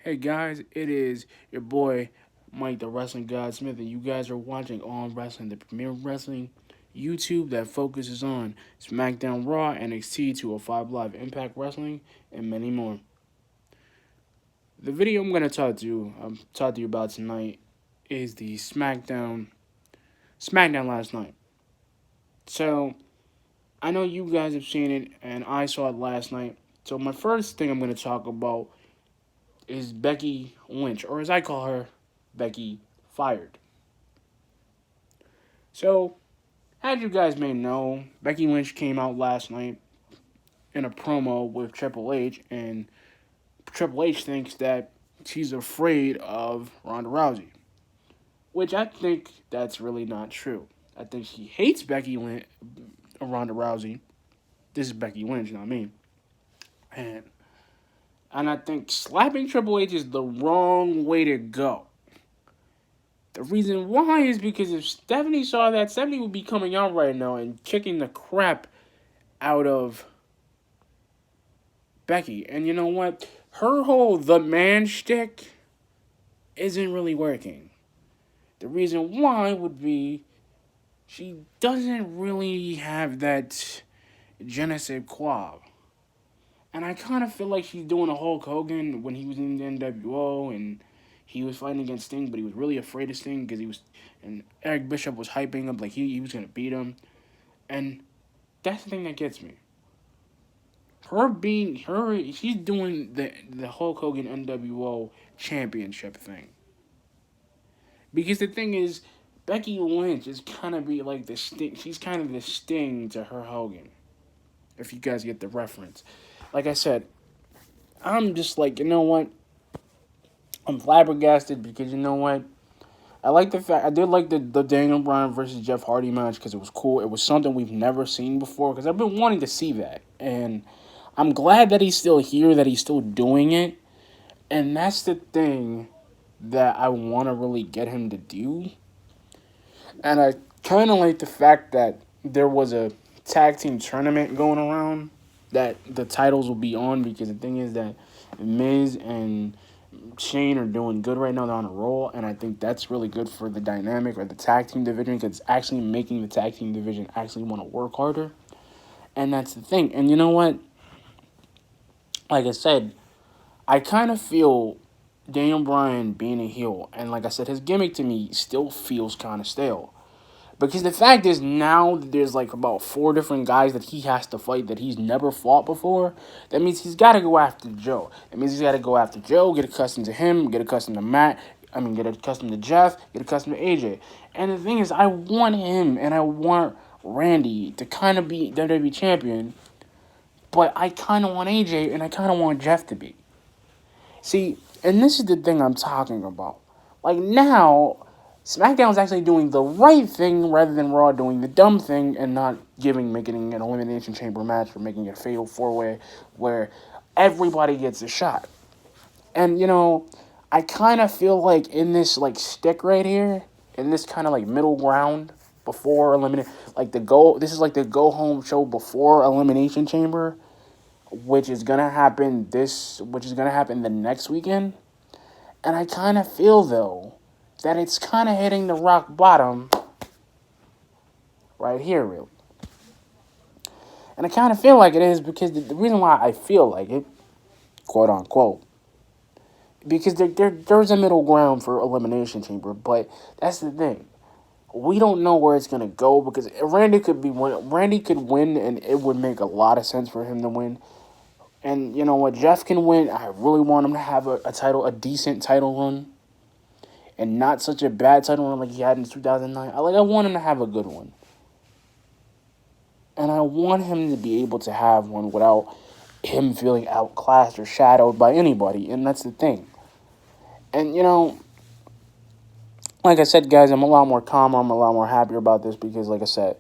Hey guys, it is your boy Mike the Wrestling God Smith, and you guys are watching On Wrestling, the premier wrestling YouTube that focuses on Smackdown, Raw, NXT 205 Live, Impact Wrestling, and many more. The video I'm gonna talk to you about tonight is the Smackdown last night. So I know you guys have seen it, and I saw it last night. So my first thing I'm gonna talk about is Becky Lynch, or as I call her, Becky Fired. So, as you guys may know, Becky Lynch came out last night in a promo with Triple H, and Triple H thinks that she's afraid of Ronda Rousey, which I think that's really not true. I think she hates Ronda Rousey. This is Becky Lynch, not me. And I think slapping Triple H is the wrong way to go. The reason why is because if Stephanie saw that, Stephanie would be coming out right now and kicking the crap out of Becky. And you know what? Her whole the man shtick isn't really working. The reason why would be she doesn't really have that je ne sais quoi. And I kind of feel like she's doing a Hulk Hogan when he was in the NWO and he was fighting against Sting, but he was really afraid of Sting because and Eric Bishop was hyping him like he was going to beat him. And that's the thing that gets me. She's doing the Hulk Hogan NWO championship thing. Because the thing is, Becky Lynch is kind of be like the Sting. She's kind of the Sting to her Hogan. If you guys get the reference, like I said, I'm just like, you know what? I'm flabbergasted because you know what? I did like the Daniel Bryan versus Jeff Hardy match because it was cool. It was something we've never seen before because I've been wanting to see that, and I'm glad that he's still here, that he's still doing it, and that's the thing that I want to really get him to do. And I kind of like the fact that there was a tag team tournament going around that the titles will be on because the thing is that Miz and Shane are doing good right now. They're on a roll, and I think that's really good for the dynamic or the tag team division because it's actually making the tag team division actually want to work harder. And that's the thing. And you know what? Like I said, I kind of feel Daniel Bryan being a heel, and like I said, his gimmick to me still feels kind of stale. Because the fact is, now there's like about four different guys that he has to fight that he's never fought before. That means he's got to go after Joe. That means he's got to go after Joe, get accustomed to him, get accustomed to Matt. Get accustomed to Jeff, get accustomed to AJ. And the thing is, I want him and I want Randy to kind of be WWE champion, but I kind of want AJ and I kind of want Jeff to be. See, and this is the thing I'm talking about. Like now, SmackDown's actually doing the right thing rather than Raw doing the dumb thing and not making an Elimination Chamber match or making it a fatal four-way where everybody gets a shot. And, you know, I kind of feel like in this, like, stick right here, in this kind of, like, middle ground before Elimination, this is like the go-home show before Elimination Chamber, which is going to happen the next weekend. And I kind of feel, though, that it's kind of hitting the rock bottom right here, really. And I kind of feel like it is because the reason why I feel like it, quote unquote, because there's a middle ground for Elimination Chamber, but that's the thing. We don't know where it's gonna go because Randy could win, and it would make a lot of sense for him to win. And you know what, Jeff can win. I really want him to have a decent title run, and not such a bad title run like he had in 2009. I want him to have a good one. And I want him to be able to have one without him feeling outclassed or shadowed by anybody. And that's the thing. And, you know, like I said, guys, I'm a lot more calmer. I'm a lot more happier about this because, like I said,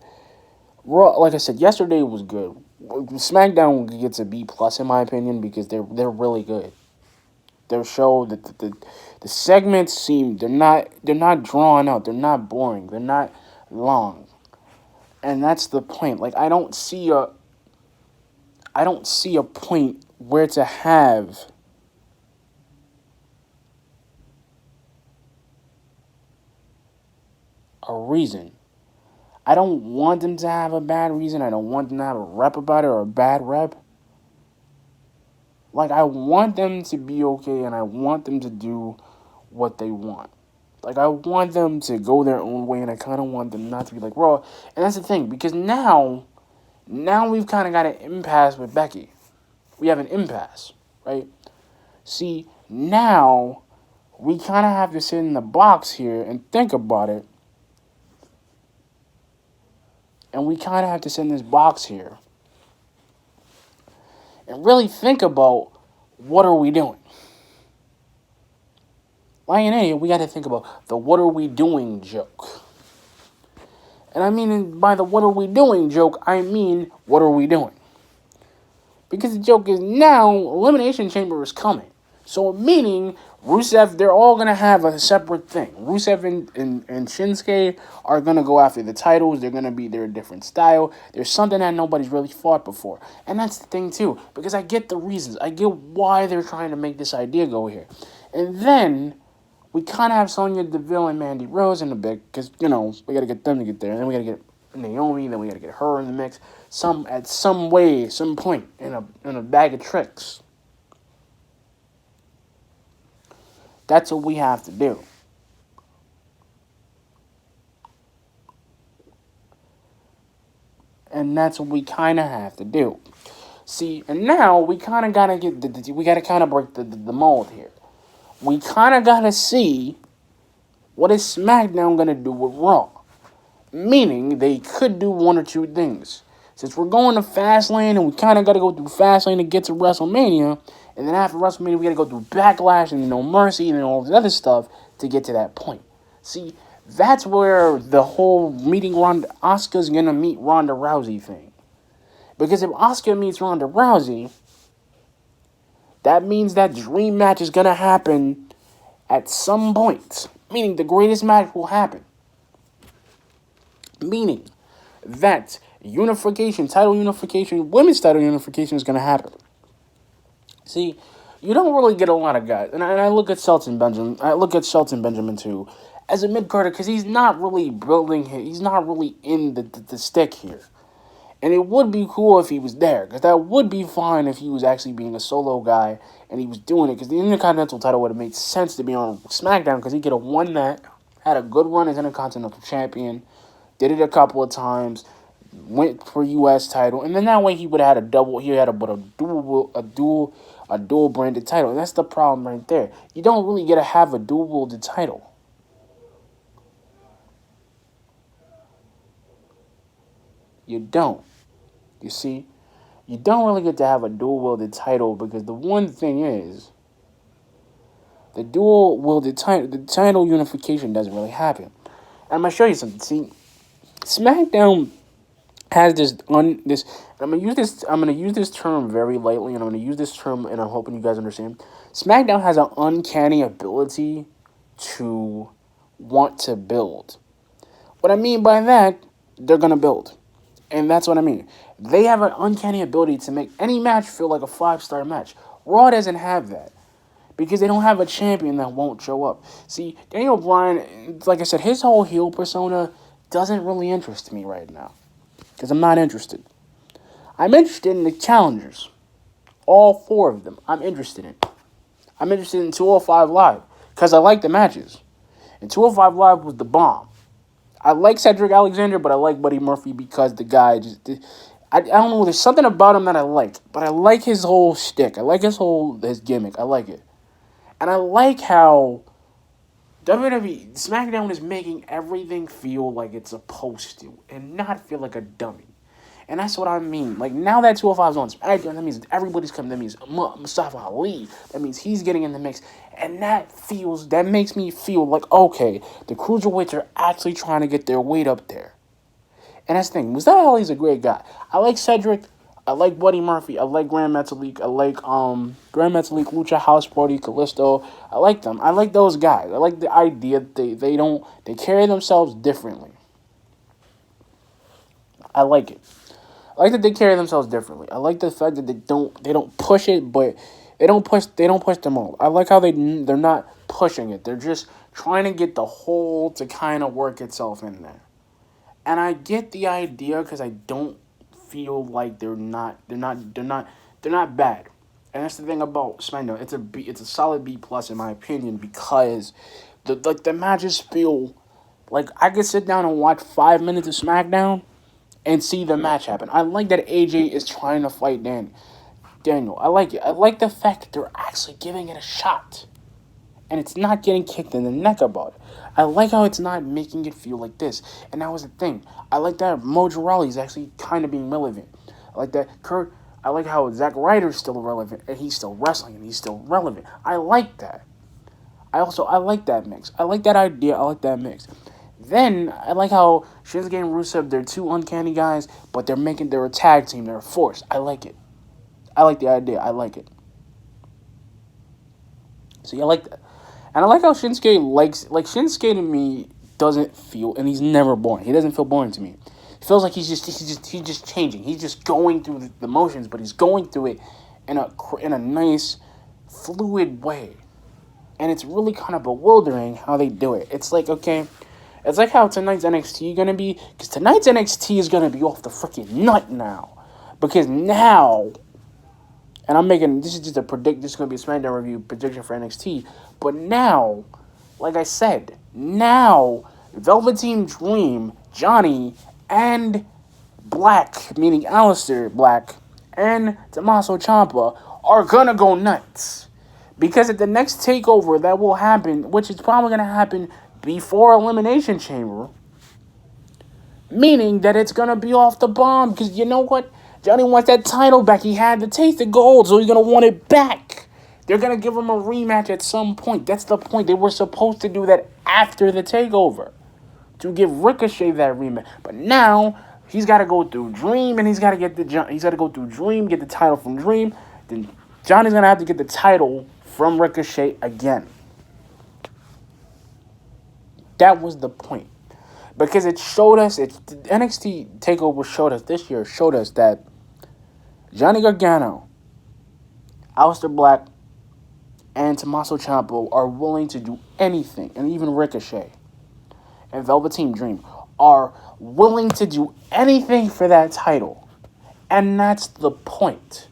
yesterday was good. SmackDown gets a B plus in my opinion because they're really good. Their show, the segments they're not drawn out. They're not boring. They're not long. And that's the point. Like I don't see a point where to have a reason. I don't want them to have a bad reason. I don't want them to have a rep about it or a bad rep. Like, I want them to be okay and I want them to do what they want. Like, I want them to go their own way and I kind of want them not to be like Raw. And that's the thing, because now we've kind of got an impasse with Becky. We have an impasse, right? See, now we kind of have to sit in the box here and think about it. And we kind of have to sit in this box here and really think about what are we doing. Lion A, we got to think about the what are we doing joke. And I mean, by the what are we doing joke, I mean, what are we doing? Because the joke is now, Elimination Chamber is coming. So, meaning, Rusev, they're all going to have a separate thing. Rusev and Shinsuke are going to go after the titles. They're going to be their different style. There's something that nobody's really fought before. And that's the thing, too. Because I get the reasons. I get why they're trying to make this idea go here. And then, we kind of have Sonya Deville and Mandy Rose in the big. Because, we got to get them to get there. And then we got to get Naomi. Then we got to get her in the mix. At some point, in a bag of tricks. That's what we have to do. And that's what we kind of have to do. See, and now we kind of got to we got to kind of break the mold here. We kind of got to see what is SmackDown going to do with Raw. Meaning, they could do one or two things. Since we're going to Fastlane, and we kind of got to go through Fastlane to get to WrestleMania, and then after WrestleMania, we got to go through Backlash and No Mercy and all this other stuff to get to that point. See, that's where the whole meeting Asuka's going to meet Ronda Rousey thing. Because if Asuka meets Ronda Rousey, that means that dream match is going to happen at some point. Meaning the greatest match will happen. Meaning that title unification, women's title unification is going to happen. See, you don't really get a lot of guys, and I look at Shelton Benjamin too, as a mid-carder, because he's not really he's not really in the stick here. And it would be cool if he was there, because that would be fine if he was actually being a solo guy, and he was doing it, because the Intercontinental title would have made sense to be on SmackDown, because he could have won that, had a good run as Intercontinental Champion, did it a couple of times, went for U.S. title, and then that way he would have had a dual branded title. And that's the problem right there. You don't really get to have a dual wielded title. You don't. You see? You don't really get to have a dual wielded title because the one thing is, the dual wielded title, the title unification doesn't really happen. And I'm going to show you something. See, SmackDown has I'm gonna use this term very lightly, and I'm gonna use this term, and I'm hoping you guys understand. SmackDown has an uncanny ability to want to build. What I mean by that, they're gonna build, and that's what I mean. They have an uncanny ability to make any match feel like a 5-star match. Raw doesn't have that because they don't have a champion that won't show up. See, Daniel Bryan, like I said, his whole heel persona doesn't really interest me right now. Because I'm not interested. I'm interested in the challengers. All 4 of them. I'm interested in. I'm interested in 205 Live. Because I like the matches. And 205 Live was the bomb. I like Cedric Alexander, but I like Buddy Murphy because the guy just... I don't know, there's something about him that I like. But I like his whole shtick. I like his gimmick. I like it. And I like how WWE, SmackDown is making everything feel like it's supposed to and not feel like a dummy. And that's what I mean. Like, now that 205 is on SmackDown, that means everybody's coming. That means Mustafa Ali. That means he's getting in the mix. And that makes me feel like, okay, the cruiserweights are actually trying to get their weight up there. And that's the thing. Mustafa Ali's a great guy. I like Cedric. I like Buddy Murphy. I like Grand Metalik. I like Grand Metalik, Lucha House Party, Kalisto. I like them. I like those guys. I like the idea that they carry themselves differently. I like it. I like that they carry themselves differently. I like the fact that they don't push it, but they don't push them all. I like how they're not pushing it. They're just trying to get the hole to kind of work itself in there. And I get the idea because I don't feel like they're not bad. And that's the thing about Smackdown. It's a solid B plus in my opinion because the matches feel like I could sit down and watch 5 minutes of Smackdown and see the match happen. I like that AJ is trying to fight Daniel. I like it. I like the fact that they're actually giving it a shot. And it's not getting kicked in the neck about it. I like how it's not making it feel like this. And that was the thing. I like that Mojo Rawley is actually kind of being relevant. I like that I like how Zack Ryder's still relevant and he's still wrestling and he's still relevant. I like that. I like that mix. I like that idea. I like that mix. Then I like how Shinsuke and Rusev, they're two uncanny guys, but they're a tag team. They're a force. I like it. I like the idea. I like it. See, I like that. And I like how Shinsuke Shinsuke to me doesn't feel, and he's never boring. He doesn't feel boring to me. It feels like he's just changing. He's just going through the motions, but he's going through it in a nice, fluid way. And it's really kind of bewildering how they do it. It's like, okay, it's like how tonight's NXT gonna be, because tonight's NXT is gonna be off the freaking nut now, because now. And I'm making, this is just this is going to be a SmackDown review prediction for NXT. But now, like I said, now, Velveteen Dream, Johnny, and Black, meaning Aleister Black, and Tommaso Ciampa are going to go nuts. Because at the next takeover that will happen, which is probably going to happen before Elimination Chamber, meaning that it's going to be off the bomb. Because you know what? Johnny wants that title back. He had the taste of gold, so he's going to want it back. They're going to give him a rematch at some point. That's the point. They were supposed to do that after the takeover, to give Ricochet that rematch. But now he's got to go through Dream, and he's got to get the title from Dream. Then Johnny's going to have to get the title from Ricochet again. That was the point. Because it showed us, the NXT TakeOver showed us that Johnny Gargano, Aleister Black, and Tommaso Ciampa are willing to do anything, and even Ricochet and Velveteen Dream are willing to do anything for that title. And that's the point.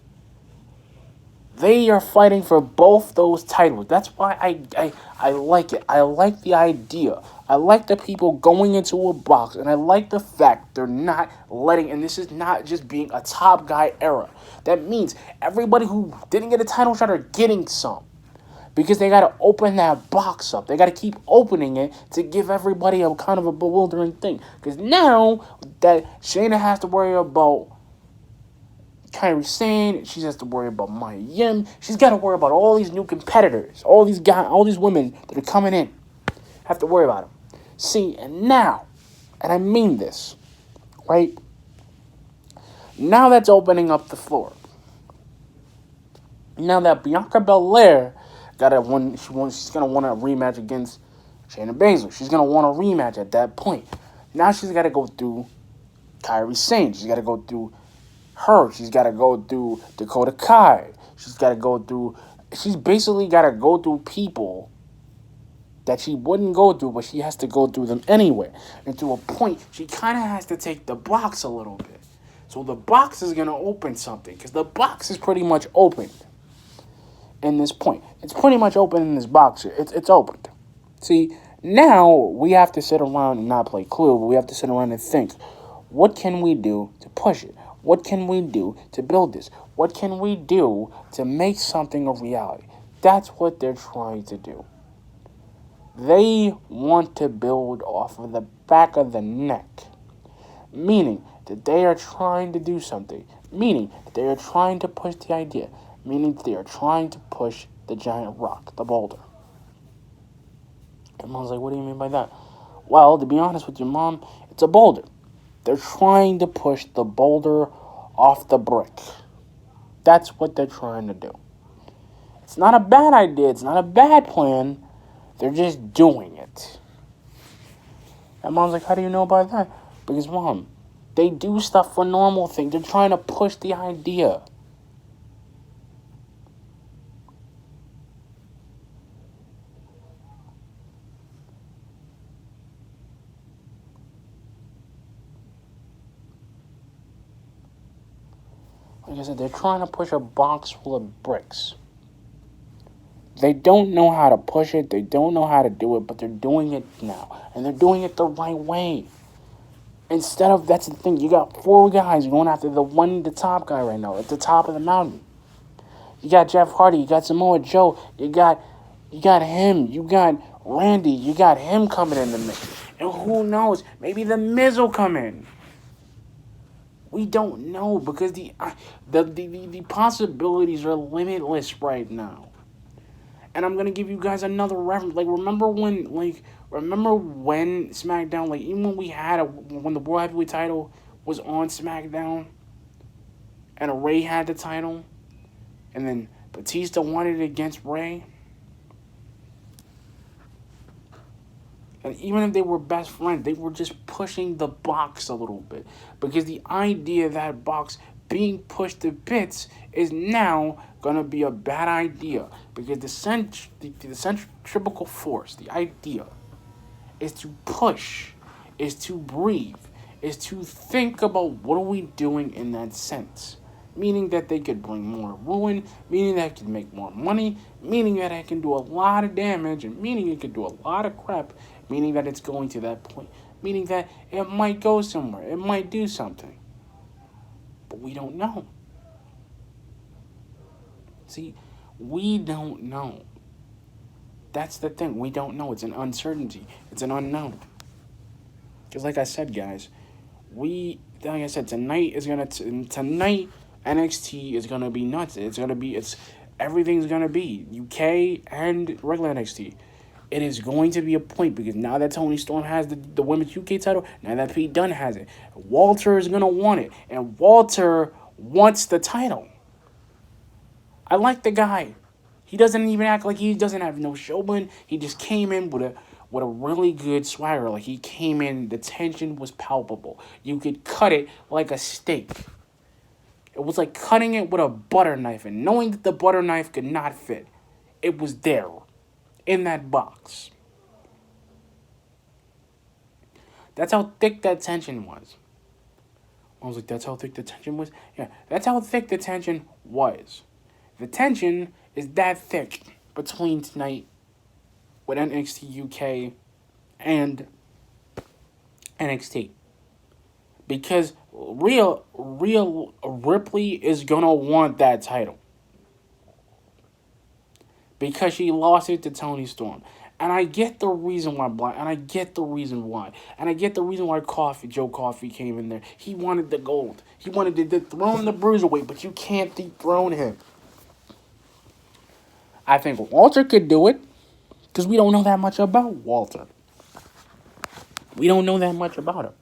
They are fighting for both those titles. That's why I like it. I like the idea. I like the people going into a box. And I like the fact they're not letting... And this is not just being a top guy era. That means everybody who didn't get a title shot are getting some. Because they got to open that box up. They got to keep opening it to give everybody a kind of a bewildering thing. Because now that Shayna has to worry about Kairi Sane, she has to worry about Mia Yim. She's got to worry about all these new competitors, all these guys, all these women that are coming in. Have to worry about them. See, and now, and I mean this, right? Now that's opening up the floor. Now that Bianca Belair she's gonna want a rematch against Shayna Baszler. She's gonna want a rematch at that point. Now she's got to go through Kairi Sane. She's got to go through her. She's got to go through Dakota Kai. She's basically got to go through people that she wouldn't go through, but she has to go through them anyway. And to a point, she kind of has to take the box a little bit. So the box is going to open something, because the box is pretty much opened in this point. It's pretty much open in this box here. It's opened. See, now we have to sit around and not play Clue, but we have to sit around and think, what can we do to push it? What can we do to build this? What can we do to make something a reality? That's what they're trying to do. They want to build off of the back of the neck. Meaning that they are trying to do something. Meaning that they are trying to push the idea. Meaning that they are trying to push the giant rock, the boulder. And Mom's like, what do you mean by that? Well, to be honest with your mom, it's a boulder. They're trying to push the boulder off the brick. That's what they're trying to do. It's not a bad idea. It's not a bad plan. They're just doing it. And Mom's like, how do you know about that? Because, Mom, they do stuff for normal things. They're trying to push the idea. like I said, they're trying to push a box full of bricks. They don't know how to push it. They don't know how to do it, but they're doing it now. And they're doing it the right way. Instead of, that's the thing, you got 4 guys going after the top guy right now, at the top of the mountain. You got Jeff Hardy, you got Samoa Joe, you got him, you got Randy, you got him coming in the mix. And who knows, maybe the Miz will come in. We don't know, because the possibilities are limitless right now. And I'm gonna give you guys another reference. Remember when SmackDown, even when when the World Heavyweight title was on SmackDown, and Ray had the title, and then Batista wanted it against Ray. And even if they were best friends, they were just pushing the box a little bit. Because the idea of that box being pushed to bits is now going to be a bad idea. Because the centrifugal force, the idea, is to push, is to breathe, is to think about what are we doing in that sense. Meaning that they could bring more ruin, meaning that it could make more money, meaning that it can do a lot of damage, and meaning it could do a lot of crap, meaning that it's going to that point, meaning that it might go somewhere, it might do something. But we don't know. See, we don't know. That's the thing, we don't know. It's an uncertainty, it's an unknown. Because like I said, guys, tonight NXT is gonna be nuts. Everything's gonna be UK and regular NXT. It is going to be a point, because now that Toni Storm has the women's UK title, now that Pete Dunne has it, Walter is gonna want it, and Walter wants the title. I like the guy. He doesn't even act like he doesn't have no showman. He just came in with a really good swagger. He came in, the tension was palpable. You could cut it like a steak. It was like cutting it with a butter knife, and knowing that the butter knife could not fit. It was there, in that box. That's how thick that tension was. I was like, that's how thick the tension was? Yeah, that's how thick the tension was. The tension is that thick between tonight with NXT UK and NXT. Because real Ripley is gonna want that title. Because she lost it to Toni Storm. And I get the reason why And I get the reason why Joe Coffey came in there. He wanted the gold. He wanted to dethrone the Bruiserweight, but you can't dethrone him. I think Walter could do it, because we don't know that much about Walter. We don't know that much about him.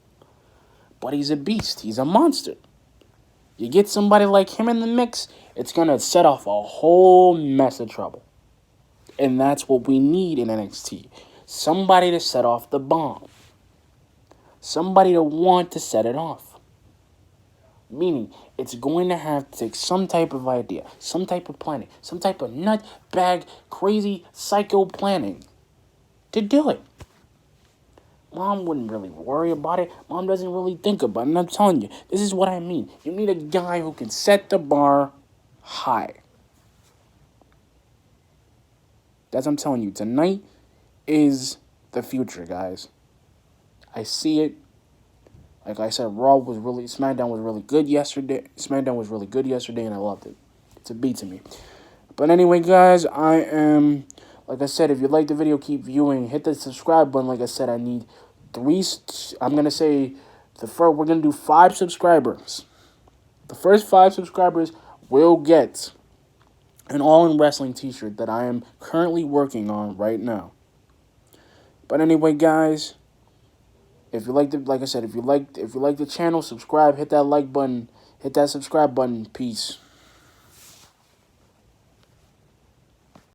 But he's a beast. He's a monster. You get somebody like him in the mix, it's going to set off a whole mess of trouble. And that's what we need in NXT. Somebody to set off the bomb. Somebody to want to set it off. Meaning, it's going to have to take some type of idea, some type of planning, some type of nutbag, crazy, psycho planning to do it. Mom wouldn't really worry about it. Mom doesn't really think about it. And I'm telling you, this is what I mean. You need a guy who can set the bar high. That's what I'm telling you. Tonight is the future, guys. I see it. Like I said, SmackDown was really good yesterday. And I loved it. It's a beat to me. But anyway, guys, like I said, if you like the video, keep viewing. Hit the subscribe button. Like I said, I need we're going to do 5 subscribers. The first 5 subscribers will get an All-In Wrestling t-shirt that I am currently working on right now. But anyway, guys, if you like the channel, subscribe, hit that like button, hit that subscribe button. Peace.